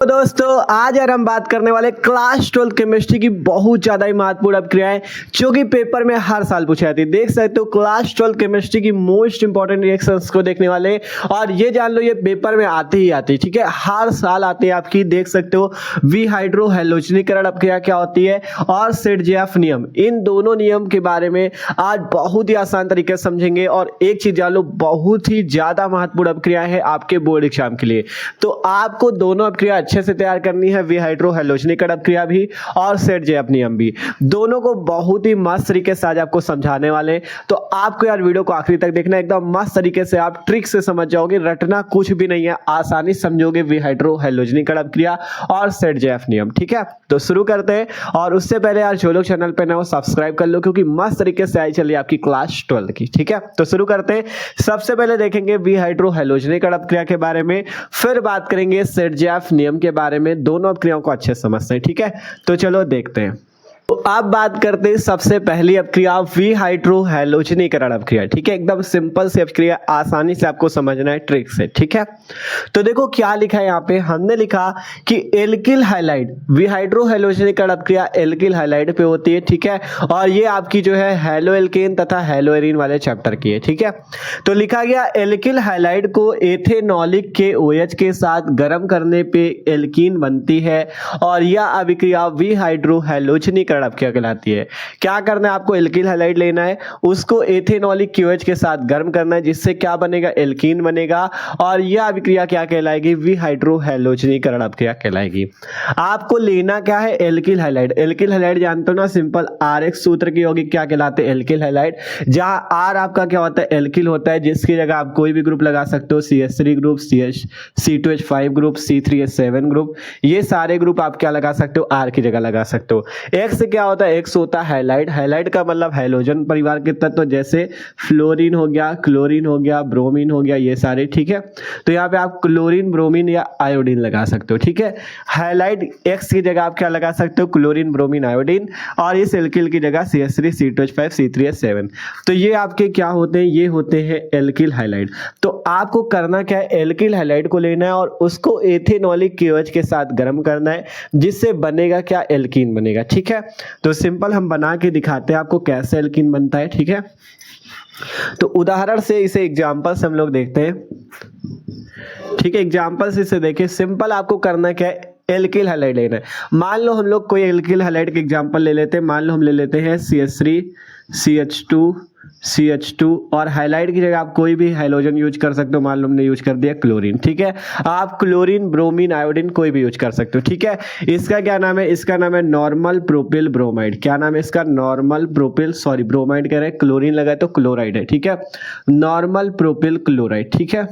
तो दोस्तों आज यार हम बात करने वाले क्लास 12 केमिस्ट्री की बहुत ज़्यादा ही महत्वपूर्ण अपक्रियाएं जो कि पेपर में हर साल पूछी जाती है। देख सकते हो क्लास 12 केमिस्ट्री की मोस्ट इंपॉर्टेंट रिएक्शंस को देखने वाले, और ये जान लो ये पेपर में आती ही आती है, ठीक है, हर साल आती है आपकी। देख सकते हो विहाइड्रो हैलोजनीकरण अपक्रिया क्या होती है और सेट-जेएफ नियम, इन दोनों नियम के बारे में आज बहुत ही आसान तरीके से समझेंगे। और एक चीज जान लो, बहुत ही ज्यादा महत्वपूर्ण अपक्रिया है आपके बोर्ड एग्जाम के लिए, तो आपको दोनों अपक्रिया अच्छे से तैयार करनी है, विहाइड्रो हैलोजनीकरण अपक्रिया भी और सेट-जेएफ नियम भी। दोनों को बहुत ही मस्त तरीके से आज आपको समझाने वाले, तो आपको यार वीडियो को आखिरी तक देखना, एकदम मस्त तरीके से आप ट्रिक से समझ जाओगे, रटना कुछ भी नहीं है, आसानी समझोगे विहाइड्रो हैलोजनीकरण अपक्रिया और सेट-जेएफ नियम। ठीक है, तो शुरू करते हैं। और उससे पहले यार जो लोग चैनल पे ना हो सब्सक्राइब कर लो, क्योंकि मस्त तरीके से आई चलिए आपकी क्लास 12 की। ठीक है, तो शुरू करते हैं। सबसे पहले देखेंगे विहाइड्रो हैलोजनीकरण अपक्रिया के बारे में, फिर बात करेंगे सेट-जेएफ नियम के बारे में। दोनों अपक्रियाओं को अच्छे से समझते हैं। ठीक है, तो चलो देखते हैं। तो अब बात करते हैं सबसे पहली अपक्रिया विहाइड्रो हैलोजनीकरण अपक्रिया। ठीक है, एकदम सिंपल सी अपक्रिया, आसानी से आपको समझना है ट्रिक से। ठीक है, तो देखो क्या लिखा है यहाँ पे, हमने लिखा कि एल्किल हाइलाइड, विहाइड्रो हैलोजनीकरण अपक्रिया एल्किल हाइलाइड पे होती है। ठीक है, और ये आपकी जो है हैलो एल्केन तथा हैलो एरीन वाले चैप्टर की है। ठीक है, तो लिखा गया एल्किल हाइलाइड को एथेनॉलिक के OH के साथ गर्म करने पे एल्कीन बनती है, और यह अभिक्रिया विहाइड्रो हैलोजनीकरण अपक्रिया कहलाती है। क्या करना है आपको, एल्किल हाइलाइड लेना है, उसको एथेनॉलिक KOH के साथ गर्म करना है, जिससे क्या बनेगा, एल्कीन बनेगा, और यह अभिक्रिया क्या कहलाएगी, विहाइड्रो हैलोजनीकरण अपक्रिया कहलाएगी। आपको लेना क्या है, एल्किल हाइलाइड। एल्किल हाइलाइड जानते हो ना, सिंपल RX सूत्र की यौगिक क्या कहलाते हैं, एल्किल हाइलाइड। जहां R आपका क्या होता है, एल्किल होता है, जिसकी जगह आप कोई भी ग्रुप लगा सकते हो, CH3 group, C2H5 group, C3H7 group, ये सारे ग्रुप आप क्या लगा सकते हो, R की जगह लगा सकते हो। X क्या होता है, X होता है हैलाइड। हैलाइड का मतलब हैलोजन परिवार के तत्व, जैसे फ्लोरीन हो गया, क्लोरीन हो गया, ब्रोमीन हो गया, ये सारे। ठीक है, तो यहाँ पे आप क्लोरीन, ब्रोमीन या आयोडीन लगा सकते हो। ठीक है, हैलाइड X की जगह आप क्या लगा सकते हो, क्लोरीन, ब्रोमीन, आयोडीन, और इस एल्किल की जगह CH3, C2H5, C3H7। तो ये आपके क्या होते हैं, ये होते हैं एल्किल हाइलाइड। तो आपको करना क्या है, एल्किल हाइलाइड को लेना है और उसको एथेनॉलिक KOH के साथ गर्म करना है, जिससे बनेगा क्या, एल्कीन बनेगा। ठीक है, तो सिंपल हम बना के दिखाते हैं आपको कैसे एल्कीन बनता है। ठीक है, तो उदाहरण से इसे एग्जांपल से हम लोग देखते हैं। ठीक है, एग्जांपल से इसे देखिए। सिंपल आपको करना क्या है, एल्किल हाइलाइड लेना है। मान लो हम लोग कोई एल्किल हाइलाइड के एग्जांपल ले लेते हैं। मान लो हम ले लेते हैं CH3, CH2 और हाइलाइड की जगह आप कोई भी हाइलोजन यूज कर सकते हो। मान लो हमने यूज कर दिया क्लोरीन। ठीक है, आप क्लोरीन, ब्रोमीन, आयोडीन कोई भी यूज कर सकते हो। ठीक है, इसका क्या नाम है, इसका नाम है नॉर्मल प्रोपिल ब्रोमाइड। क्या नाम है इसका, नॉर्मल प्रोपिल, सॉरी ब्रोमाइड कह रहे हैं, क्लोरीन लगा तो क्लोराइड है। ठीक है, नॉर्मल प्रोपिल क्लोराइड। ठीक है,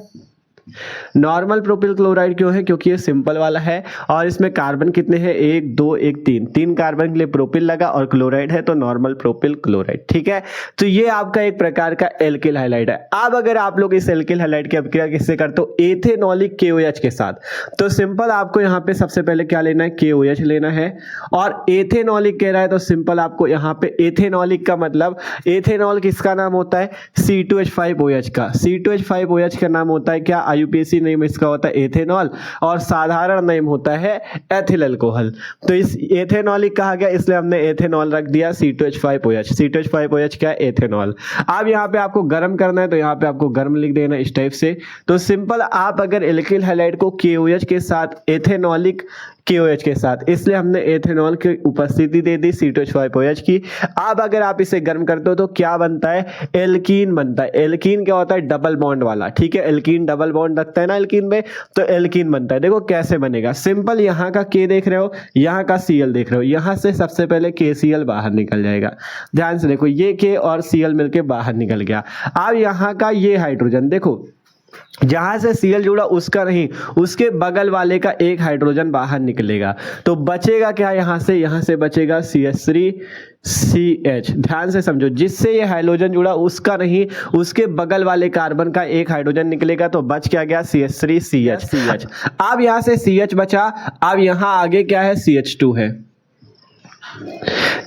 नॉर्मल प्रोपिल क्लोराइड क्यों है, क्योंकि ये सिंपल वाला है और इसमें कार्बन कितने हैं, 1 2 1 3, 3 कार्बन के लिए प्रोपिल लगा और क्लोराइड है, तो नॉर्मल प्रोपिल क्लोराइड। ठीक है, तो ये आपका एक प्रकार का एल्किल हाइलाइड है। अब अगर आप लोग इस एल्किल हाइलाइड की अपक्रिया किससे करते हो, एथेनॉलिक KOH के साथ, तो सिंपल आपको यहाँ पे सबसे पहले क्या लेना है, KOH लेना है, और एथेनॉलिक कह रहा है तो सिंपल आपको यहाँ पे एथेनॉलिक का मतलब, एथेनॉल किसका नाम होता है, C2H5OH का। C2H5OH का नाम होता है क्या, IUPAC नेम इसका होता है एथेनॉल, और साधारण नेम होता है एथिल अल्कोहल। तो इस एथेनॉलिक कहा गया, इसलिए हमने एथेनॉल रख दिया, C2H5OH। C2H5OH क्या है, एथेनॉल। अब यहाँ पे आपको गर्म करना है, तो यहाँ पे आपको गर्म लिख देना इस टाइप से। तो सिंपल आप अगर एल्किल हाइलाइड को KOH के साथ, एथेनॉलिक KOH के साथ, इसलिए हमने एथेनॉल की उपस्थिति दे दी C2H5OH की। अब अगर आप इसे गर्म करते हो तो क्या बनता है, एल्कीन बनता है। एल्कीन क्या होता है, डबल बॉन्ड वाला। ठीक है, एल्कीन डबल बॉन्ड रखता है ना एल्कीन में, तो एल्कीन बनता है। देखो कैसे बनेगा, सिंपल यहाँ का K देख रहे हो, यहाँ का Cl देख रहे हो, यहाँ से सबसे पहले KCl बाहर निकल जाएगा। ध्यान से देखो, ये K और Cl मिलके बाहर निकल गया। अब यहाँ का ये हाइड्रोजन देखो, जहां से Cl जुड़ा उसका नहीं, उसके बगल वाले का एक हाइड्रोजन बाहर निकलेगा, तो बचेगा क्या, यहाँ से बचेगा CH3CH। ध्यान से समझो, जिससे ये हाइड्रोजन जुड़ा उसका नहीं, उसके बगल वाले कार्बन का एक हाइड्रोजन निकलेगा, तो बच क्या गया, CH3CH। अब यहाँ से CH बचा, अब यहाँ आगे क्या है, CH2 है।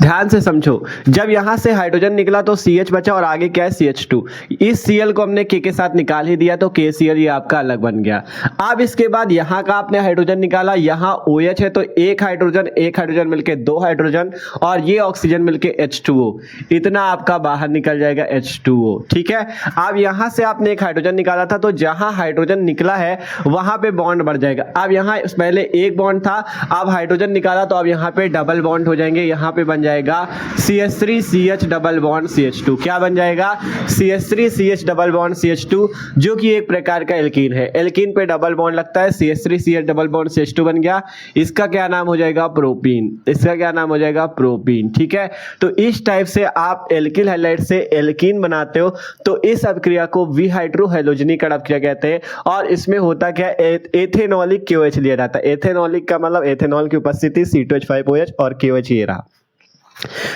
ध्यान से समझो, जब यहां से हाइड्रोजन निकला तो CH बचा और आगे क्या है CH2। इस Cl को हमने K के साथ निकाल ही दिया तो KCl ये आपका अलग बन गया। अब इसके बाद यहां का आपने हाइड्रोजन निकाला, यहां OH है तो एक हाइड्रोजन मिलके दो हाइड्रोजन और ये ऑक्सीजन मिलके H2O, इतना आपका बाहर निकल जाएगा H2O। ठीक है, अब यहां से आपने एक हाइड्रोजन निकाला था तो जहां हाइड्रोजन निकला है वहां पे बॉन्ड बढ़ जाएगा। अब यहां पहले एक बॉन्ड था, अब हाइड्रोजन निकाला तो अब यहां पे डबल बॉन्ड हो जाएंगे, यहां पे बन जाएगा CH3CH डबल बॉन्ड CH2। क्या बन जाएगा? CH3CH डबल बॉन्ड CH2, जो कि एक प्रकार का एल्कीन है। एल्कीन पे डबल बॉन्ड लगता है, CH3CH डबल बॉन्ड CH2 बन गया। इसका क्या नाम हो जाएगा? प्रोपीन। इसका क्या नाम हो जाएगा? प्रोपीन। ठीक है, तो इस टाइप से आप एल्किल हैलाइड से एल्कीन बनाते हो तो इस अपक्रिया को विहाइड्रोहैलोजनीकरण अपक्रिया कहते हैं। और इसमें होता क्या? एथेनॉलिक KOH लिया जाता है। एथेनॉलिक का मतलब एथेनॉल की उपस्थिति, C2H5OH और KOH ये रहा।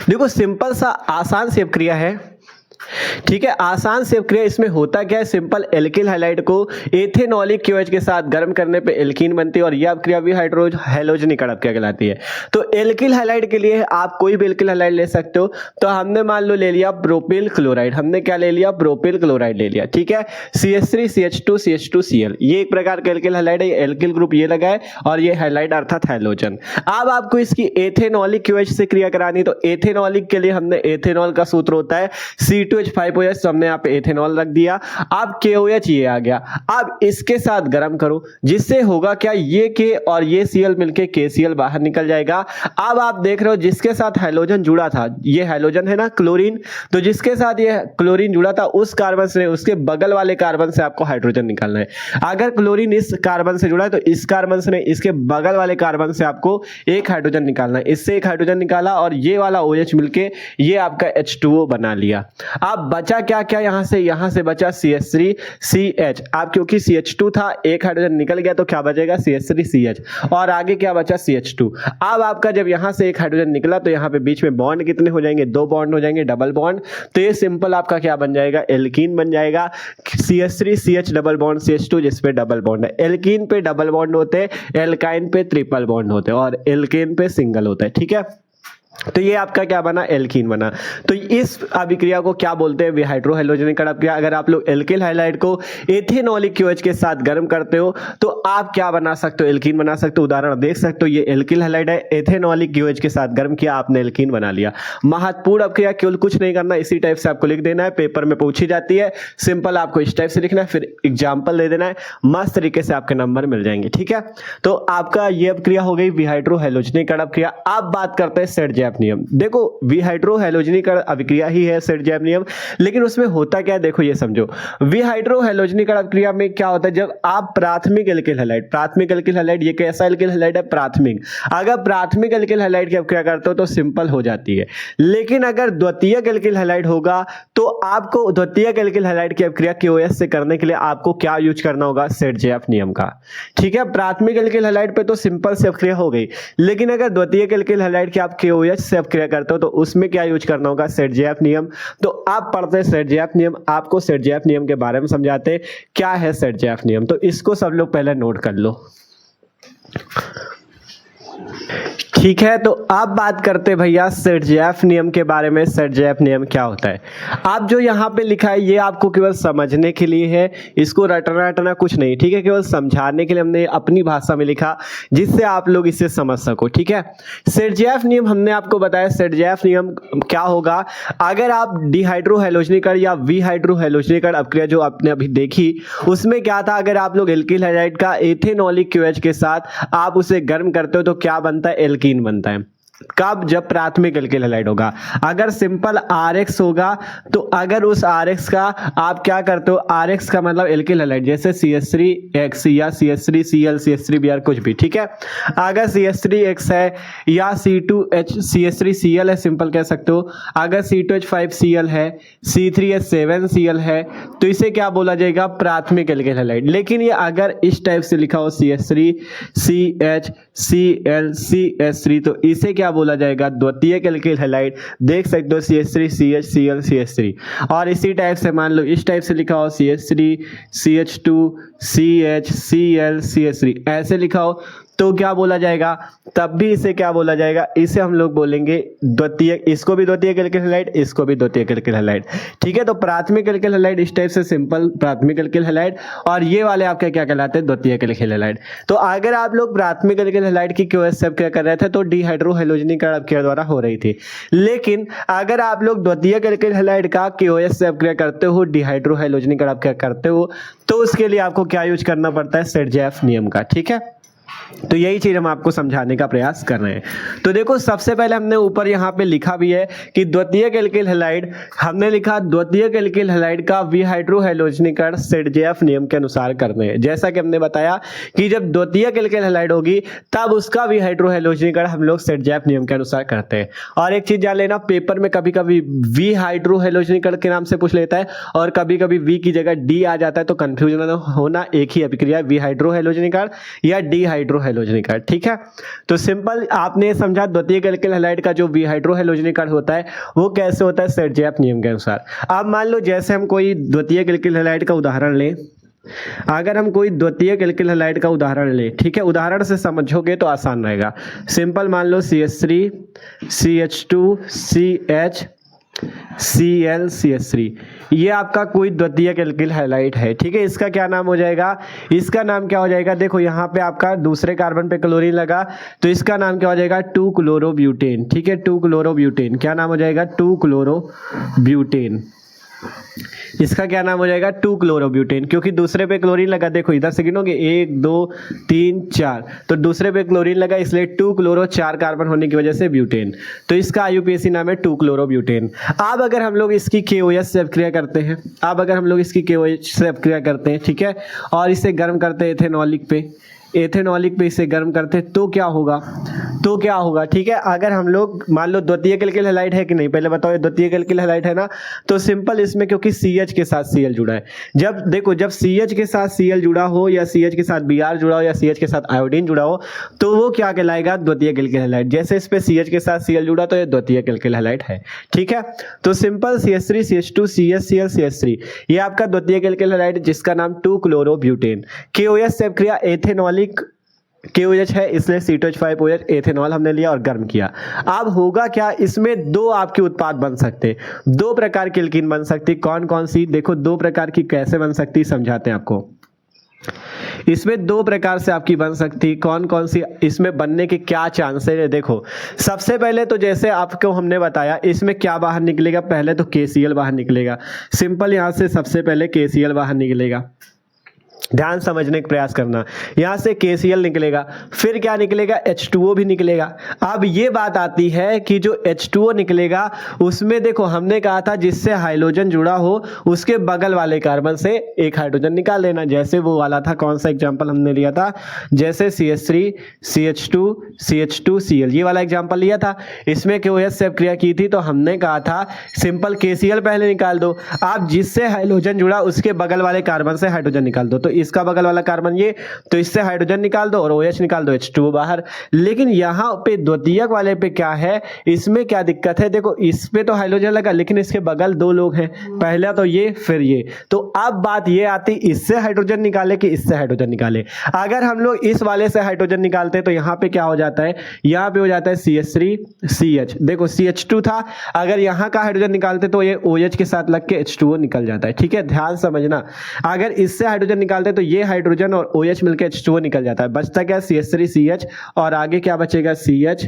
देखो सिंपल सा आसान सी अपक्रिया है। ठीक है, आसान से अपक्रिया। इसमें होता क्या है? सिंपल एल्किल हैलाइड को एथेनॉलिक KOH के साथ गर्म करने पे एल्कीन बनती है और यह अपक्रिया विहाइड्रोहैलोजनीकरण अपक्रिया कहलाती है। तो एल्किल हैलाइड के लिए आप कोई भी एल्किल हैलाइड ले सकते हो। तो हमने मान लो ले लिया प्रोपिल क्लोराइड। हमने क्या ले लिया? प्रोपिल क्लोराइड ले लिया। ठीक है, CH3CH2CH2Cl, ये एक प्रकार का एल्किल हैलाइड है। एल्किल ग्रुप ये लगा है और ये हैलाइड अर्थात हैलोजन। अब आपको इसकी एथेनॉलिक KOH से क्रिया करानी, तो एथेनॉलिक के लिए हमने एथेनॉल का सूत्र होता है C2H5OH, तो हमने यहाँ पे एथेनॉल रख दिया। अब KOH ये आ गया। अब इसके साथ गर्म करो, जिससे होगा क्या? ये K और ये Cl मिलके KCl बाहर निकल जाएगा। अब आप देख रहे हो जिसके साथ हाइड्रोजन जुड़ा था, ये हाइड्रोजन है ना क्लोरीन, तो जिसके साथ ये क्लोरीन जुड़ा था उस कार्बन से, उसके बगल वाले कार्बन से आपको हाइड्रोजन निकालना है। अगर क्लोरीन इस कार्बन से जुड़ा है तो इस कार्बन से, इसके बगल वाले कार्बन से आपको एक हाइड्रोजन निकालना है। इससे एक हाइड्रोजन निकाला और ये वाला OH मिलके ये आपका H2O बना लिया। अब बचा क्या क्या? यहां से बचा CH3CH। अब क्योंकि CH2 था, एक हाइड्रोजन निकल गया तो क्या बचेगा? CH3CH और आगे क्या बचा? CH2। अब आपका जब यहां से एक हाइड्रोजन निकला तो यहां पे बीच में बॉन्ड कितने हो जाएंगे? दो बॉन्ड हो जाएंगे, डबल बॉन्ड। तो ये सिंपल आपका क्या बन जाएगा? एल्कीन बन जाएगा। CH3CH डबल बॉन्ड CH2 जिसपे डबल बॉन्ड है। एल्कीन पे डबल बॉन्ड होते हैं, एल्काइन पे ट्रिपल बॉन्ड होते हैं और एल्केन पे सिंगल होता है। ठीक है, तो ये आपका क्या बना? एल्कीन बना। तो इस अभिक्रिया को क्या बोलते हैं? विहाइड्रोहैलोजनीकरण अपक्रिया। अगर आप लोग एल्किल हैलाइड को एथेनॉलिक KOH के साथ गर्म करते हो तो आप क्या बना सकते हो? एल्कीन बना सकते हो। उदाहरण देख सकते हो, ये एल्किल हैलाइड है, एथेनॉलिक KOH के साथ गर्म किया, आपने एल्कीन बना लिया। महत्वपूर्ण अपक्रिया, केवल कुछ नहीं करना, इसी टाइप से आपको लिख देना है। पेपर में पूछी जाती है, सिंपल आपको इस टाइप से लिखना है, फिर एग्जाम्पल दे देना है, मस्त तरीके से आपके नंबर मिल जाएंगे। ठीक है, तो आपका ये अपक्रिया हो गई विहाइड्रोहैलोजनीकरण अपक्रिया। अब बात करते हैं सेट-जैप नियम। देखो विहाइड्रोहैलोजनीकरण अभिक्रिया ही है सेट-जैप नियम, लेकिन उसमें होता क्या है? देखो ये समझो, विहाइड्रोहैलोजनीकरण अभिक्रिया में क्या होता है? जब आप प्राथमिक एल्किल हैलाइड, ये कैसा एल्किल हैलाइड है? प्राथमिक। अगर प्राथमिक एल्किल हैलाइड की अभिक्रिया करते हो तो सिंपल हो जाती है, लेकिन अगर द्वितीयक एल्किल हैलाइड होगा तो आपको द्वितीयक एल्किल हैलाइड की अभिक्रिया KOH से करने के लिए आपको क्या यूज करना होगा? सेट-जैप नियम का। ठीक है, प्राथमिक एल्किल हैलाइड पे तो सिंपल से अभिक्रिया हो गई, लेकिन अगर द्वितीयक एल्किल हैलाइड की आप KOH से अभिक्रिया करते हो तो उसमें क्या यूज करना होगा? सेट-जैप नियम। तो आप पढ़ते हैं सेट-जैप नियम, आपको सेट-जैप नियम के बारे में समझाते हैं क्या है सेट-जैप नियम। तो इसको सब लोग पहले नोट कर लो। ठीक है, तो अब बात करते हैं भैया सेट-जैप नियम के बारे में। सेट-जैप नियम क्या होता है? आप जो यहाँ पे लिखा है ये आपको केवल समझने के लिए है, इसको रटना कुछ नहीं। ठीक है, केवल समझाने के लिए हमने अपनी भाषा में लिखा जिससे आप लोग इसे समझ सको। ठीक है, सेट-जैप नियम हमने आपको बताया। सेट-जैप नियम क्या होगा? अगर आप डिहाइड्रोहैलोजनीकरण या विहाइड्रोहैलोजनीकरण अपक्रिया जो आपने अभी देखी, उसमें क्या था? अगर आप लोग एल्किल हैलाइड का एथेनॉलिक KOH के साथ आप उसे गर्म करते हो तो क्या बनता है? एल्कीन बनता है। कब? जब प्राथमिक एल्किल हैलाइड होगा। अगर सिंपल RX होगा तो अगर उस RX का आप क्या करते हो? RX का मतलब एल्किल हैलाइड, जैसे CH3X या CH3Cl, CH3Br कुछ भी। ठीक है, अगर CH3X है या CH3Cl है, सिंपल कह सकते हो। अगर C2H5Cl है, C3H7Cl है, तो इसे क्या बोला जाएगा? प्राथमिक एल्किल हैलाइड। लेकिन ये अगर इस टाइप से लिखा हो CH3CHCl तो इसे क्या बोला जाएगा? द्वितीयक एल्किल हैलाइड। देख सकते हो CH3CHCl CH3। और इसी टाइप से मान लो इस टाइप से लिखा हो CH3CH2CHCl CH3, ऐसे लिखा हो तो क्या बोला जाएगा? तब भी इसे क्या बोला जाएगा, इसे हम लोग बोलेंगे द्वितीय, इसको भी द्वितीयक एल्किल हैलाइड, इसको भी द्वितीयक एल्किल हैलाइड। ठीक है, तो प्राथमिक एल्किल हैलाइड इस टाइप से सिंपल प्राथमिक एल्किल हैलाइड, और ये वाले आपके क्या कहलाते हैं, द्वितीयक एल्किल हैलाइड। तो अगर आप लोग प्राथमिक एल्किल हैलाइड की क्यूएस सब क्या कर रहे थे तो डिहाइड्रोहैलोजनीकरण अपक्रिया द्वारा हो रही थी, लेकिन अगर आप लोग द्वितीयक एल्किल हैलाइड का क्यूएस से अपक्रिया करते हो, डिहाइड्रोहैलोजनीकरण अपक्रिया करते हो, तो उसके लिए आपको क्या यूज करना पड़ता है, सेट-जेफ नियम का। ठीक है, तो यही चीज हम आपको समझाने का प्रयास कर रहे हैं। तो देखो सबसे पहले हमने ऊपर यहाँ पे लिखा भी है कि द्वितीयक एल्किल हैलाइड, हमने लिखा द्वितीयक एल्किल हैलाइड का विहाइड्रोहैलोजनीकरण सेट-जेफ नियम के अनुसार करने हैं। जैसा कि हमने बताया कि जब द्वितीयक एल्किल हैलाइड होगी तब उसका विहाइड्रोहैलोजनीकरण हम लोग सेट-जेफ नियम के अनुसार करते हैं। और एक चीज जान लेना, पेपर में कभी कभी विहाइड्रोहैलोजनीकरण के नाम से पूछ लेता है और कभी कभी वी की जगह डी आ जाता है, तो कंफ्यूजन होना, एक ही अभिक्रिया विहाइड्रोहैलोजनीकरण या डिहाइड्रोहैलोजनीकरण। ठीक है, तो सिंपल आपने समझा द्वितीयक एल्किल हैलाइड का जो विहाइड्रोहैलोजनीकरण होता है वो कैसे होता है, सेट-जेफ नियम के अनुसार। अब मान लो जैसे हम कोई द्वितीयक एल्किल हैलाइड का उदाहरण लें, अगर हम कोई द्वितीयक एल्किल हैलाइड का उदाहरण लें, ठीक है, उदाहरण से समझोगे तो आसान रहेगा। सिंपल मान लो CH3 CH2 CH Cl CH3, ये आपका कोई द्वितीयक एल्किल हैलाइड है। ठीक है, इसका क्या नाम हो जाएगा, इसका नाम क्या हो जाएगा, देखो यहाँ पे आपका दूसरे कार्बन पे क्लोरीन लगा तो इसका नाम क्या हो जाएगा, 2-क्लोरोब्यूटेन। ठीक है, 2-क्लोरोब्यूटेन, क्या नाम हो जाएगा, 2-क्लोरोब्यूटेन। इसका क्या नाम हो जाएगा, 2-क्लोरोब्यूटेन, क्योंकि दूसरे पे क्लोरीन लगा। देखो इधर से गिनोगे 1 2 3 4, तो दूसरे पे क्लोरीन लगा इसलिए 2-क्लोरो, 4 कार्बन होने की वजह से ब्यूटेन, तो इसका IUPAC नाम है 2-क्लोरोब्यूटेन। अब अगर हम लोग इसकी KOH से अपक्रिया करते हैं, अब अगर हम लोग इसकी KOH से अपक्रिया करते हैं, ठीक है, और इसे गर्म करते हैं एथेनॉलिक पे, एथेनॉलिक पे इसे गर्म करते हैं तो क्या होगा, तो क्या होगा। ठीक है, अगर हम लोग मान लो द्वितीयक एल्किल हैलाइड है कि नहीं, पहले बताओ ये द्वितीयक एल्किल हैलाइड है ना, तो सिंपल इसमें क्योंकि CH के साथ Cl जुड़ा है, जब देखो जब CH के साथ Cl जुड़ा हो या CH के साथ Br जुड़ा हो या CH के साथ आयोडीन जुड़ा हो तो वो क्या कहलाएगा, द्वितीयक एल्किल हैलाइड। जैसे इस पे CH के साथ Cl जुड़ा तो ये द्वितीयक एल्किल हैलाइड है। ठीक है, तो simple CH3 CH2 CH Cl CH3 ये आपका द्वितीयक एल्किल हैलाइड जिसका नाम 2-क्लोरोब्यूटेन। KOH से अपक्रिया एथेनॉलिक KOH है इसलिए C2H5OH एथेनॉल हमने लिया और गर्म किया। अब होगा क्या, इसमें दो आपके उत्पाद बन सकते हैं, दो प्रकार की एल्कीन बन सकती, कौन कौन सी, देखो दो प्रकार की कैसे बन सकती समझाते हैं आपको। इसमें दो प्रकार से आपकी बन सकती, कौन कौन सी, इसमें बनने के क्या चांसेस है। देखो सबसे पहले तो जैसे आपको हमने बताया इसमें क्या बाहर निकलेगा, पहले तो KCl बाहर निकलेगा। सिंपल यहां से सबसे पहले KCl बाहर निकलेगा, ध्यान समझने का प्रयास करना, यहां से KCl निकलेगा, फिर क्या निकलेगा, H2O भी निकलेगा। अब ये बात आती है कि जो H2O निकलेगा उसमें देखो हमने कहा था जिससे हाइड्रोजन जुड़ा हो उसके बगल वाले कार्बन से एक हाइड्रोजन निकाल लेना, जैसे वो वाला था, कौन सा एग्जांपल हमने लिया था, जैसे CH3 CH2 CH2 Cl, ये वाला एग्जांपल लिया था। इसमें KOH से अपक्रिया की थी तो हमने कहा था सिंपल KCl पहले निकाल दो, आप जिससे हाइड्रोजन जुड़ा उसके बगल वाले कार्बन से हाइड्रोजन निकाल दो, तो इसका बगल वाला कार्बन ये, तो इससे हाइड्रोजन निकाल दो और OH निकाल दो, H2O बाहर। लेकिन यहाँ पे द्वितीयक वाले पे क्या है, इसमें क्या दिक्कत है, देखो इस पे तो हाइड्रोजन लगा लेकिन इसके बगल दो लोग हैं, पहला तो ये फिर ये, तो अब बात ये आती इससे हाइड्रोजन निकाले कि इससे हाइड्रोजन निकाले। अगर हम लोग इस वाले से हाइड्रोजन निकालते तो यहाँ पे क्या हो जाता है, यहाँ पे हो जाता है CH3 CH, देखो CH2 था, अगर यहाँ का हाइड्रोजन निकालते तो ये OH के साथ लग के H2O निकल जाता है। ठीक है, ध्यान समझना, अगर इससे हाइड्रोजन निकालते तो ये हाइड्रोजन और OH मिलकर H2O निकल जाता है, बचता क्या, CH3 CH और आगे क्या बचेगा, CH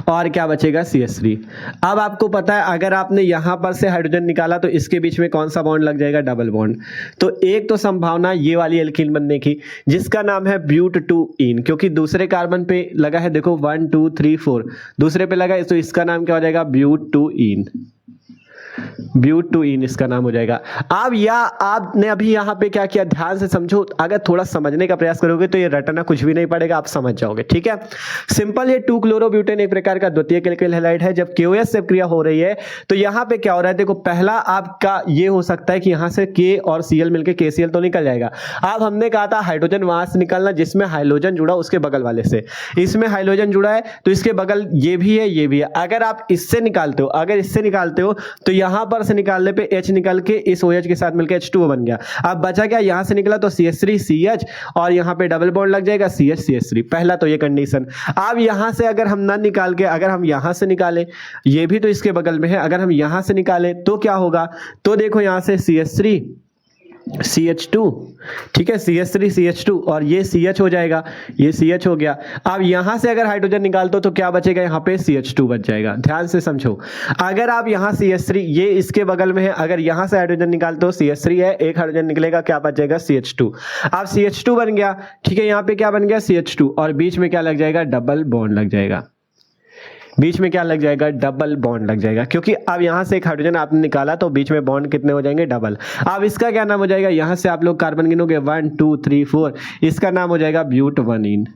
और क्या बचेगा, CH3। अब आपको पता है अगर आपने यहां पर से हाइड्रोजन निकाला तो इसके बीच में कौन सा बॉन्ड लग जाएगा, डबल बॉन्ड। तो एक तो संभावना ये वाली एल्कीन बनने की जिसका नाम है ब्यूट-2-ईन, क्योंकि दूसरे कार्बन पे लगा है, देखो 1 2 3 4 दूसरे पे लगा है, तो इसका नाम क्या हो जाएगा, ब्यूट-2-ईन, ब्यूट-2-ईन इसका नाम हो जाएगा। अब या आपने अभी यहाँ पे क्या किया, ध्यान से समझो, अगर थोड़ा समझने का प्रयास करोगे तो ये रटना कुछ भी नहीं पड़ेगा, आप समझ जाओगे। ठीक है, सिंपल ये 2-क्लोरोब्यूटेन एक प्रकार का द्वितीयक एल्किल हैलाइड है। जब KOH से क्रिया हो रही है तो यहाँ पे क्या हो रहा है, देखो पहला आपका ये हो सकता है कि यहाँ से K और Cl मिलकर KCl तो निकल जाएगा। अब हमने कहा था हाइड्रोजन वहां से निकलना जिसमें हाइड्रोजन जुड़ा उसके बगल वाले से, इसमें हाइड्रोजन जुड़ा है तो इसके बगल ये भी है ये भी है। अगर आप इससे निकालते हो, अगर इससे निकालते हो तो यहां पर से निकालने पे H निकल के इस OH के साथ मिलकर H2O बन गया। अब बचा क्या, यहां से निकला तो CH3CH और यहां पे डबल बॉन्ड लग जाएगा CH3। पहला तो ये कंडीशन। अब यहां से अगर हम ना निकाल के अगर हम यहां से निकालें, ये भी तो इसके बगल में है, अगर हम यहां से निकालें तो क्या होगा, तो देखो यहां से CH3 CH2, ठीक है, CH3 CH2 और ये CH हो जाएगा, ये CH हो गया। अब यहां से अगर हाइड्रोजन निकाल दो तो क्या बचेगा, यहां पे CH2 बच जाएगा। ध्यान से समझो, अगर आप यहां CH3, ये इसके बगल में है, अगर यहां से हाइड्रोजन निकाल दो CH3 है, एक हाइड्रोजन निकलेगा, क्या बच जाएगा CH2। अब CH2 बन गया, ठीक है, यहां पे क्या बन गया CH2 और बीच में क्या लग जाएगा, डबल बॉन्ड लग जाएगा। बीच में क्या लग जाएगा, डबल बॉन्ड लग जाएगा, क्योंकि अब यहां से एक हाइड्रोजन आपने निकाला तो बीच में बॉन्ड कितने हो जाएंगे, डबल। अब इसका क्या नाम हो जाएगा, यहां से आप लोग कार्बन गिनोगे 1 2 3 4, इसका नाम हो जाएगा ब्यूटवनीन।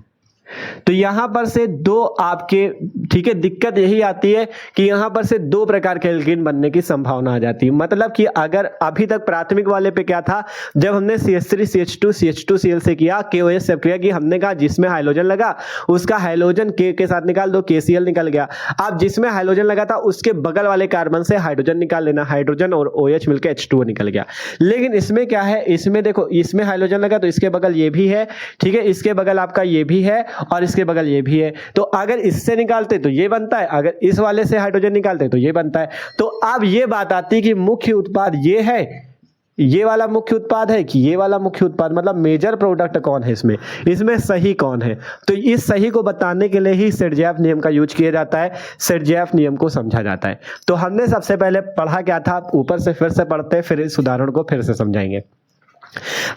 तो यहां पर से दो आपके, ठीक है, दिक्कत यही आती है कि यहां पर से दो प्रकार के एल्कीन बनने की संभावना आ जाती है। मतलब कि अगर अभी तक प्राथमिक वाले पे क्या था, जब हमने CH3 CH2 CH2Cl से किया, KOH से किया कि हमने कहा जिसमें हाइड्रोजन लगा उसका हाइड्रोजन K के साथ निकाल दो, KCl निकल गया। अब जिसमें हाइड्रोजन लगा था उसके बगल वाले कार्बन से हाइड्रोजन निकाल लेना, हाइड्रोजन और OH मिलकर H2O निकल गया। लेकिन इसमें क्या है, इसमें देखो, इसमें हाइड्रोजन लगा तो इसके बगल ये भी है, ठीक है, इसके बगल आपका ये भी है और इसके बगल ये भी है। तो अगर इससे निकालते तो ये बनता है, अगर इस वाले से हाइड्रोजन निकालते तो ये बनता है। तो अब ये बात आती है कि मुख्य उत्पाद ये है, ये वाला मुख्य उत्पाद है कि ये वाला मुख्य उत्पाद, मतलब मेजर प्रोडक्ट कौन है इसमें, इसमें सही कौन है। तो इस सही को बताने के लिए ही सेरजेफ नियम का यूज किया जाता है, सेरजेफ नियम को समझा जाता है। तो हमने सबसे पहले पढ़ा क्या था, ऊपर से फिर से पढ़ते, फिर इस उदाहरण को फिर से समझाएंगे।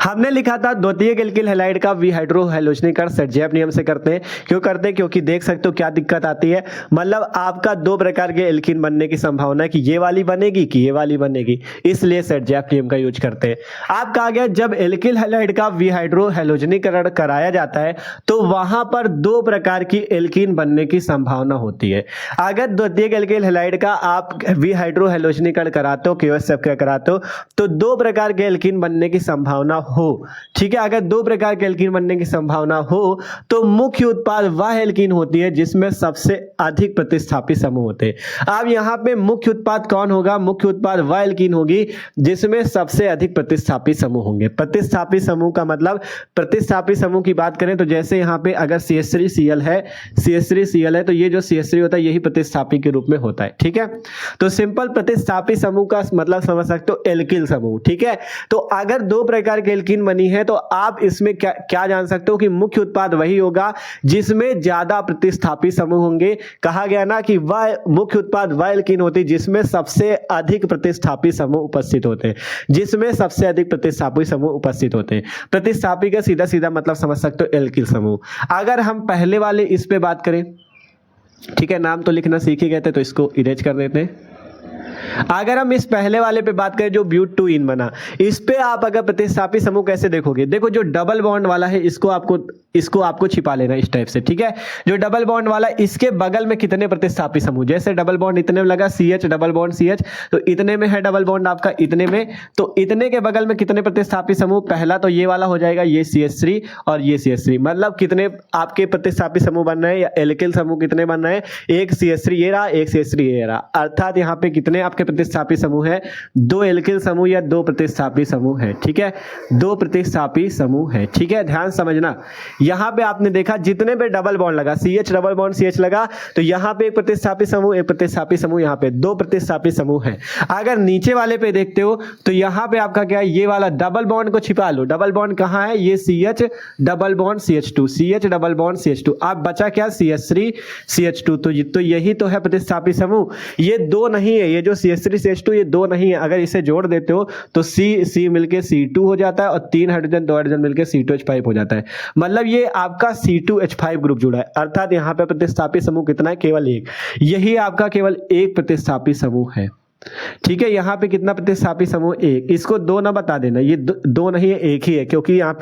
हमने लिखा था द्वितीयक एल्किल हैलाइड का विहाइड्रोहैलोजनीकरण सेरजेफ नियम से करते हैं। क्यों करते हैं, क्योंकि देख सकते हो क्या दिक्कत आती है, मतलब आपका दो प्रकार के एल्कीन बनने की संभावना है कि ये वाली बनेगी कि ये वाली बनेगी, इसलिए सेरजेफ नियम का यूज करते हैं। आप कहा गया जब एल्किल हैलाइड का विहाइड्रोहैलोजनीकरण कराया जाता है तो वहां पर दो प्रकार की एल्कीन बनने की संभावना होती है। अगर द्वितीयक एल्किल हैलाइड का आप विहाइड्रोहैलोजनीकरण कराते हो, KOH कराते हो, तो दो प्रकार के एल्कीन बनने की संभावना हो, ठीक है। अगर दो प्रकार के एल्कीन बनने की संभावना हो तो मुख्य उत्पाद वह एल्कीन होती है जिसमें सबसे अधिक प्रतिस्थापी समूह होते हैं। अब यहां पे मुख्य उत्पाद कौन होगा, मुख्य उत्पाद वह एल्कीन होगी जिसमें सबसे अधिक प्रतिस्थापी समूह होंगे। प्रतिस्थापी समूह का मतलब, प्रतिस्थापी समूह की बात करें तो जैसे यहां पे अगर CH3Cl है, CH3Cl है तो ये जो CH3 होता है यही प्रतिस्थापी के रूप में होता है, ठीक है। तो सिंपल प्रतिस्थापी समूह का मतलब समझ सकते हो एल्किल समूह, ठीक है। तो अगर दो प्रकार की एल्कीन बनी है तो आप इसमें क्या जान सकते हो कि मुख्य उत्पाद वही होगा जिसमें ज्यादा प्रतिस्थापी समूह होंगे। कहा गया ना कि वह मुख्य उत्पाद वह एल्कीन होती है जिसमें सबसे अधिक प्रतिस्थापी समूह उपस्थित होते हैं, जिसमें सबसे अधिक प्रतिस्थापी समूह उपस्थित होते हैं। प्रतिस्थापी का सीधा सीधा मतलब समझ सकते हो एल्किल समूह। अगर हम पहले वाले इस पे बात करें, ठीक है, नाम तो लिखना सीख ही गए थे तो इसको इरेज कर देते हैं। अगर हम इस पहले वाले पे बात करें जो ब्यूट2इन बना, इस पे आप अगर प्रतिस्थापी समूह कैसे देखोगे, देखो जो डबल बॉन्ड वाला है इसको आपको छिपा लेना इस टाइप से, ठीक है। जो डबल बॉन्ड वाला, इसके बगल में कितने प्रतिस्थापी समूह, जैसे डबल बॉन्ड इतने में लगा CH डबल बॉन्ड CH, तो इतने में है डबल बॉन्ड आपका इतने में, तो इतने के बगल में कितने प्रतिस्थापी समूह, पहला तो ये वाला हो जाएगा, ये CH3 और ये CH3, मतलब कितने आपके प्रतिस्थापी समूह बन रहे हैं या एल्किल समूह कितने बन रहे हैं, एक CH3 ये रहा, एक CH3 ये रहा, अर्थात यहाँ पे कितने आपके प्रतिस्थापी समूह है, दो एल्किल समूह या दो प्रतिस्थापी समूह है, ठीक है, दो प्रतिस्थापी समूह है, ठीक है। ध्यान समझना, यहां पे आपने देखा जितने पे डबल बॉन्ड लगा, CH डबल बॉन्ड CH लगा, तो यहां पे एक प्रतिस्थापी समूह, एक प्रतिस्थापी समूह, यहां पे दो प्रतिस्थापी समूह है। अगर नीचे वाले पे देखते हो तो यहां पे आपका क्या है, ये वाला डबल बॉन्ड को छिपा लो, डबल बॉन्ड कहां है, ये CH double bond CH2, CH double bond CH2, अब बचा क्या CH3 CH2, तो यही तो है प्रतिस्थापी समूह। ये दो नहीं है, ये जो CH3 CH2 ये दो नहीं है, अगर इसे जोड़ देते हो तो C मिलके C2 हो जाता है और तीन हाइड्रोजन दो हाइड्रोजन मिलके C2H5 हो जाता है, मतलब ये आपका C2H5 ग्रुप जुड़ा है। अर्थात यहां पे प्रतिस्थापी समूह कितना है, केवल एक, यही आपका केवल एक प्रतिस्थापी समूह है, ठीक है। यहां पे कितना प्रतिस्थापी समूह, एक, इसको दो ना बता देना, ये दो नहीं है, एक ही है, क्योंकि यहां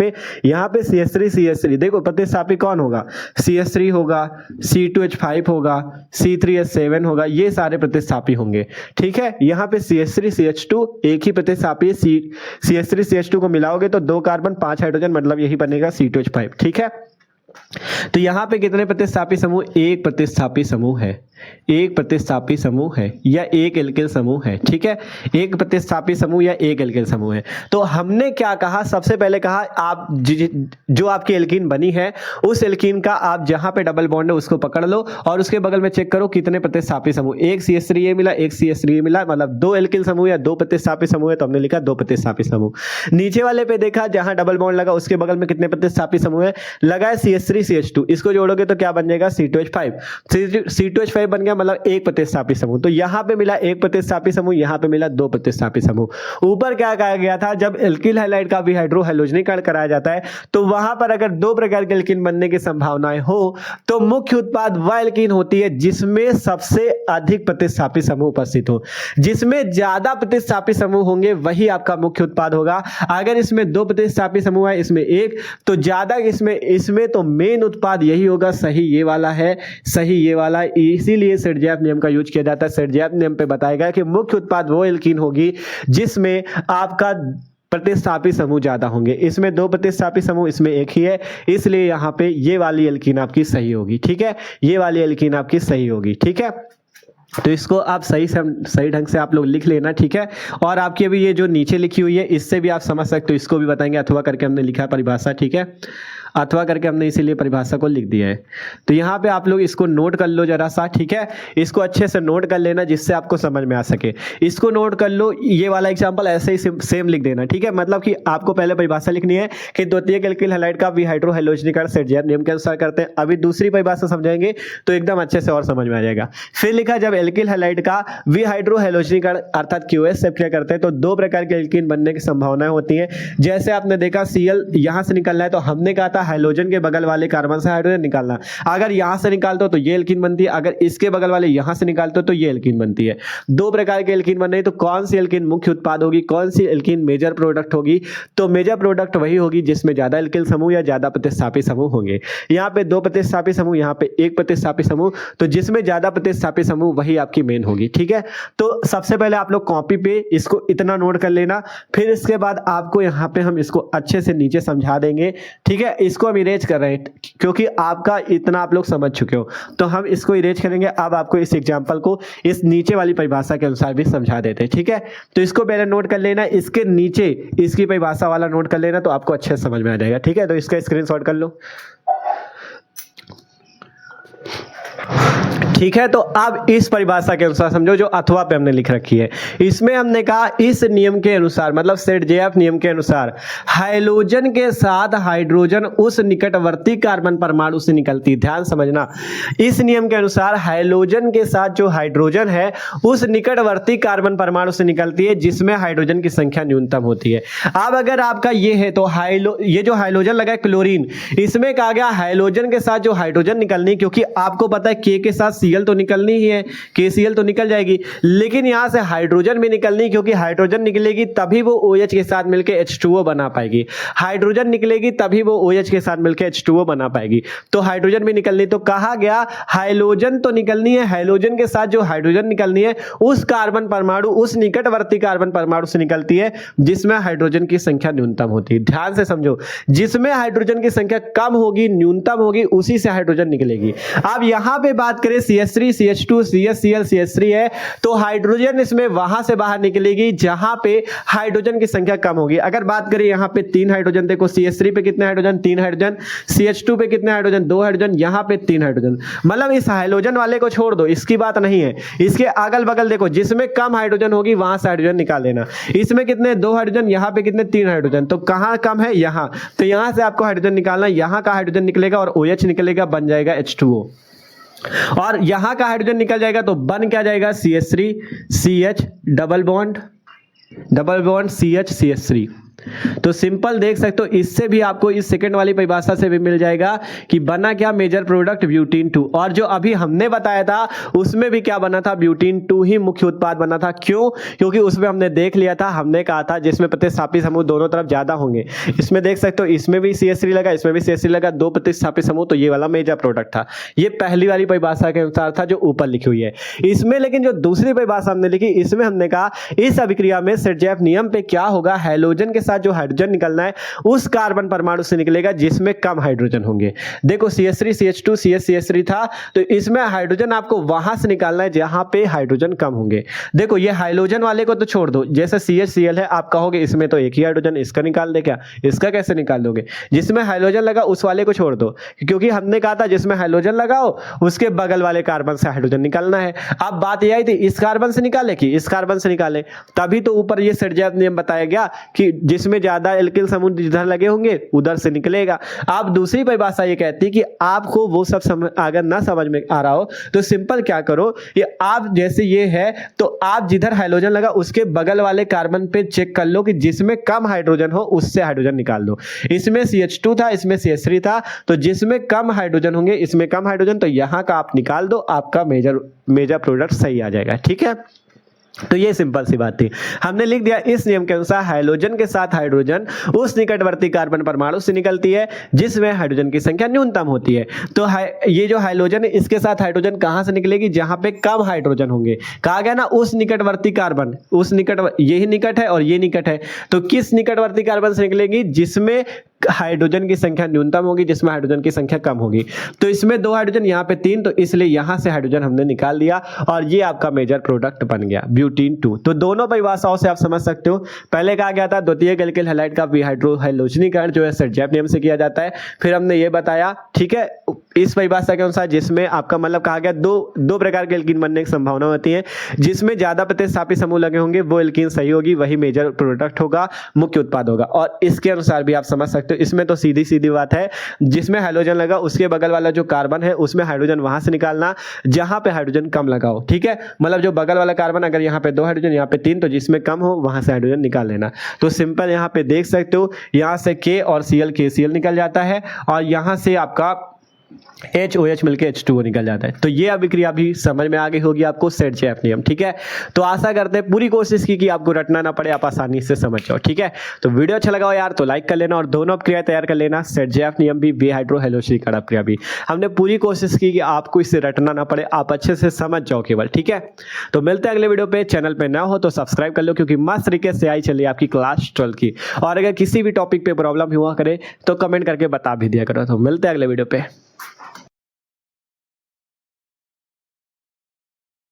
पे CH3 देखो प्रतिस्थापी कौन होगा, CH3 होगा, C2H5 होगा, C3H7 होगा, ये सारे प्रतिस्थापी होंगे, ठीक है। यहां पे CH3 CH2 एक ही प्रतिस्थापी है, CH3 CH2 को मिलाओगे तो दो कार्बन पांच हाइड्रोजन, मतलब यही बनेगा C2H5, ठीक है। तो यहाँ पे कितने प्रतिस्थापी समूह? एक प्रतिस्थापी समूह है, एक प्रतिस्थापी समूह है या एक एल्किल समूह है। ठीक है, एक प्रतिस्थापी समूह या एक एल्किल समूह है। तो हमने क्या कहा, सबसे पहले कहा आप जो आपकी एल्कीन बनी है उस एल्कीन का आप जहां पे डबल बॉन्ड है उसको पकड़ लो और उसके बगल में चेक करो कितने प्रतिस्थापी समूह। एक CH3 मिला, एक CH3 मिला, मतलब दो एल्किल समूह या दो प्रतिस्थापी समूह है, तो हमने लिखा दो प्रतिस्थापी समूह। नीचे वाले पे देखा जहां डबल बॉन्ड लगा उसके बगल में कितने प्रतिस्थापी समूह है, लगा है CH3 CH2, इसको जोड़ोगे तो क्या बन जाएगा? C2H5। C2H5 बन गया, मतलब एक प्रतिस्थापी समूह। तो यहां पे मिला एक प्रतिस्थापी समूह, यहां पे मिला दो प्रतिस्थापी समूह। ऊपर क्या कहा गया था, जब एल्किल हैलाइड का भी हाइड्रोहैलोजनीकरण कराया जाता है तो वहां पर अगर दो प्रकार के एल्कीन बनने की संभावनाएं हो तो मुख्य उत्पाद वह एल्कीन होती है जिसमें सबसे अधिक प्रतिस्थापी समूह उपस्थित हो। जिसमें ज्यादा प्रतिस्थापी समूह होंगे वही आपका मुख्य उत्पाद होगा। अगर इसमें दो प्रतिस्थापी समूह है, इसमें एक, तो ज्यादा इसमें तो मेन उत्पाद यही होगा। सही ये वाला है, सही ये वाला, इसीलिए सेडजेफ नियम का यूज किया जाता है। सेडजेफ नियम पे बताएगा कि मुख्य उत्पाद वो एल्कीन होगी जिसमें आपका प्रतिस्थापी समूह ज्यादा होंगे। इसमें दो प्रतिस्थापी समूह, इसमें एक ही है, इसलिए यहां पे ये वाली एल्कीन आपकी सही होगी। ठीक है, ये वाली एल्कीन आपकी सही होगी। ठीक है, तो इसको आप सही ढंग से आप लोग लिख लेना। ठीक है, और आपकी अभी ये जो नीचे लिखी हुई है इससे भी आप समझ सकते हो, इसको भी बताएंगे। अथवा करके हमने लिखा है परिभाषा। ठीक है, अथवा करके हमने इसीलिए परिभाषा को लिख दिया है। तो यहाँ पे आप लोग इसको नोट कर लो जरा सा। ठीक है, इसको अच्छे से नोट कर लेना जिससे आपको समझ में आ सके। इसको नोट कर लो, ये वाला एग्जांपल ऐसे ही सेम लिख देना। ठीक है, मतलब कि आपको पहले परिभाषा लिखनी है कि द्वितीयक एल्किल हैलाइड का विहाइड्रोहैलोजनीकरण सेडजेफ नियम के अनुसार करते हैं। अभी दूसरी परिभाषा समझाएंगे तो एकदम अच्छे से और समझ में आ जाएगा। फिर लिखा, जब एल्किल हैलाइड का विहाइड्रोहैलोजनीकरण अर्थात QS से क्रिया करते हैं तो दो प्रकार के एल्कीन बनने की संभावनाएं होती हैं। जैसे आपने देखा Cl यहां से निकलना है तो हमने कहा था हाइड्रोजन के बगल वाले कार्बन से हाइड्रोजन निकालना। अगर यहां से निकालते हो तो ये एल्कीन बनती है, अगर इसके बगल वाले यहां से निकालते हो तो ये एल्कीन बनती है। दो प्रकार के एल्कीन बन रही, तो कौन सी एल्कीन मुख्य उत्पाद होगी, कौन सी एल्कीन मेजर प्रोडक्ट होगी? तो मेजर प्रोडक्ट वही होगी जिसमें ज्यादा एल्किल समूह या ज्यादा प्रतिस्थापी समूह होंगे। यहाँ पे दो प्रतिस्थापी समूह, यहाँ पे एक प्रतिस्थापी समूह, तो जिसमें ज्यादा प्रतिस्थापी समूह वही आपकी मेन होगी। ठीक है, तो सबसे पहले आप लोग कॉपी पे इसको इतना नोट कर लेना। फिर इसके बाद आपको यहाँ पे हम इसको अच्छे से नीचे समझा देंगे। ठीक है, इसको हम इरेज कर रहे हैं क्योंकि आपका इतना आप लोग समझ चुके हो, तो हम इसको इरेज करेंगे। अब आपको इस एग्जांपल को इस नीचे वाली परिभाषा के अनुसार भी समझा देते हैं। ठीक है, तो इसको पहले नोट कर लेना, इसके नीचे इसकी परिभाषा वाला नोट कर लेना तो आपको अच्छे से समझ में आ जाएगा। ठीक है, तो इसका स्क्रीनशॉट कर लो। ठीक है, तो अब इस परिभाषा के अनुसार समझो जो अथवा पे हमने लिख रखी है। इसमें हमने कहा इस नियम के अनुसार, मतलब सेडजेफ नियम के अनुसार, हाइड्रोजन के साथ हाइड्रोजन उस निकटवर्ती कार्बन परमाणु से निकलती है। ध्यान समझना, इस नियम के अनुसार हाइड्रोजन के साथ जो हाइड्रोजन है उस निकटवर्ती कार्बन परमाणु से निकलती है जिसमें हाइड्रोजन की संख्या न्यूनतम होती है। अब अगर आपका ये है तो ये जो हाइड्रोजन लगा है क्लोरीन, इसमें कहा गया हाइड्रोजन के साथ जो हाइड्रोजन निकलनी, क्योंकि आपको पता है के साथ Cl तो निकलनी ही है, KCl तो निकल जाएगी, लेकिन यहां से हाइड्रोजन भी निकलनी, क्योंकि हाइड्रोजन निकलेगी तभी वो OH के साथ मिलकर H2O बना पाएगी। हाइड्रोजन निकलेगी तभी वो OH के साथ मिलकर H2O बना पाएगी, तो हाइड्रोजन भी निकलनी। तो कहा गया हाइड्रोजन तो निकलनी है, हाइड्रोजन के साथ जो हाइड्रोजन निकलनी है उस कार्बन परमाणु, उस निकटवर्ती कार्बन परमाणु से निकलती है जिसमें हाइड्रोजन की संख्या न्यूनतम होती है। ध्यान से समझो, जिसमें हाइड्रोजन की संख्या कम होगी, न्यूनतम होगी, उसी से हाइड्रोजन निकलेगी। अब यहां पे बात करें CH3 CH2 CH Cl CH3 है, तो हाइड्रोजन इसमें वहां से बाहर निकलेगी जहां पे हाइड्रोजन की संख्या कम होगी। अगर बात करें यहां पे 3 हाइड्रोजन, देखो CH3 पे कितने हाइड्रोजन, 3 हाइड्रोजन, CH2 पे कितने हाइड्रोजन, 2 हाइड्रोजन, यहां पे 3 हाइड्रोजन। मतलब इस हाइड्रोजन वाले को छोड़ दो, इसकी बात नहीं है, इसके अगल बगल देखो, जिसमें कम हाइड्रोजन होगी वहां से हाइड्रोजन निकाल लेना। इसमें कितने, 2 हाइड्रोजन, यहां पे कितने, 3 हाइड्रोजन, तो कहां कम है, यहां, तो यहां से आपको हाइड्रोजन निकालना, यहां का हाइड्रोजन निकलेगा और OH निकलेगा, बन जाएगा H2O, और यहां का हाइड्रोजन निकल जाएगा तो बन क्या जाएगा, CH3 CH double bond CH CH3। तो सिंपल देख सकते हो, इससे भी आपको इस सेकंड वाली परिभाषा से भी मिल जाएगा कि बना क्या, मेजर प्रोडक्ट ब्यूटीन 2। और जो अभी हमने बताया था उसमें भी क्या बना था, ब्यूटीन 2 ही मुख्य उत्पाद बना था। क्यों? क्योंकि उसमें हमने देख लिया था, हमने कहा था जिसमें प्रतिस्थापी समूह दोनों तरफ ज्यादा होंगे। इसमें देख सकते हो, इसमें भी CH3 लगा, इसमें भी CH3 लगा, दो प्रतिस्थापी समूह, तो ये वाला मेजर प्रोडक्ट था। ये पहली वाली परिभाषा के अनुसार था जो ऊपर लिखी हुई है। इसमें लेकिन जो दूसरी परिभाषा हमने लिखी, इसमें हमने कहा इस अभिक्रिया में सेडजेफ नियम पे क्या होगा, हाइड्रोजन के साथ साथ जो हाइड्रोजन निकलना है उस कार्बन परमाणु से निकलेगा जिसमें कम हाइड्रोजन होंगे। देखो CH3 CH2 CH था, तो इसमें हाइड्रोजन आपको वहां से निकालना है जहां पे हाइड्रोजन कम होंगे। देखो ये हाइड्रोजन वाले को तो छोड़ दो, जैसे CHCl है, आप कहोगे इसमें तो एक ही हाइड्रोजन, इसका निकाल दे क्या? इसका कैसे निकाल दोगे? जिसमें हाइड्रोजन लगा उस वाले को छोड़ दो, क्योंकि हमने कहा था जिसमें हाइड्रोजन लगाओ उसके बगल वाले कार्बन से हाइड्रोजन निकालना है। अब बात यह आई थी इस कार्बन से निकाले कि इस कार्बन से निकाले, तभी तो ऊपर ये सर्जेप नियम बताया गया कि जिसमें ज्यादा एल्किल समूह जिधर लगे होंगे उधर से निकलेगा। अब दूसरी परिभाषा ये कहती है कि आपको वो सब अगर ना समझ में आ रहा हो तो सिंपल क्या करो, ये आप जैसे ये है तो आप जिधर हाइड्रोजन लगा उसके बगल वाले कार्बन पे चेक कर लो कि जिसमें कम हाइड्रोजन हो उससे हाइड्रोजन निकाल दो। इसमें CH2 था, इसमें CH3 था, तो जिसमें कम हाइड्रोजन होंगे इसमें कम हाइड्रोजन, तो यहां का आप निकाल दो, आपका मेजर प्रोडक्ट सही आ जाएगा। ठीक है, तो ये सिंपल सी बात थी। हमने लिख दिया इस नियम के अनुसार हाइड्रोजन के साथ हाइड्रोजन उस निकटवर्ती कार्बन परमाणु से निकलती है जिसमें हाइड्रोजन की संख्या न्यूनतम होती है। तो ये जो हाइड्रोजन है इसके साथ हाइड्रोजन कहां से निकलेगी? जहां पे कम हाइड्रोजन होंगे। कहा गया ना उस निकटवर्ती कार्बन, यही निकट है और ये निकट है, तो किस निकटवर्ती कार्बन से निकलेगी? जिसमें हाइड्रोजन की संख्या न्यूनतम होगी, जिसमें हाइड्रोजन की संख्या कम होगी। तो इसमें 2 हाइड्रोजन, यहाँ पे 3, तो इसलिए यहां से हाइड्रोजन हमने निकाल दिया और ये आपका मेजर प्रोडक्ट बन गया ब्यूटीन 2। तो दोनों परिभाषाओं से आप समझ सकते हो, पहले कहा गया था द्वितीयक एल्किल हैलाइड का विहाइड्रोहाइलोजनीकरण जो है सर्जेप नियम से किया जाता है। फिर हमने ये बताया, ठीक है, इस परिभाषा के अनुसार जिसमें आपका मतलब कहा गया दो प्रकार के एल्कीन बनने की संभावना होती है, जिसमें ज्यादा प्रतिस्थापी समूह लगे होंगे वो एल्कीन सही होगी, वही मेजर प्रोडक्ट होगा, मुख्य उत्पाद होगा। और इसके अनुसार भी आप समझ सकते हो, इसमें तो सीधी सीधी बात है, जिसमें हाइड्रोजन लगा उसके बगल वाला जो कार्बन है उसमें हाइड्रोजन वहां से निकालना जहां पे हाइड्रोजन कम लगा हो। ठीक है, मतलब जो बगल वाला कार्बन, अगर यहाँ पे 2 हाइड्रोजन यहाँ पे 3, तो जिसमें कम हो वहां से हाइड्रोजन निकाल लेना। तो सिंपल यहाँ पे देख सकते हो, यहाँ से K और Cl KCl निकल जाता है और यहाँ से आपका HOH मिलके H2O निकल जाता है। तो ये अभिक्रिया भी समझ में आ गई होगी आपको, सर्जेप नियम। ठीक है, तो आशा करते हैं पूरी कोशिश की कि आपको रटना ना पड़े, आप आसानी से समझ जाओ। ठीक है, तो वीडियो अच्छा लगा हो यार तो लाइक कर लेना और दोनों अभिक्रिया तैयार कर लेना, सर्जेप नियम भी, विहाइड्रोहाइलोजनीकरण अभिक्रिया भी। हमने पूरी कोशिश की कि आपको इसे रटना ना पड़े, आप अच्छे से समझ जाओ केवल। ठीक है, तो मिलते हैं अगले वीडियो पे। चैनल पे ना हो तो सब्सक्राइब कर लो, क्योंकि मस्त तरीके से आई चलिए आपकी क्लास 12 की। और अगर किसी भी टॉपिक पे प्रॉब्लम हुआ करे तो कमेंट करके बता भी दिया करो। तो मिलते हैं अगले वीडियो पे।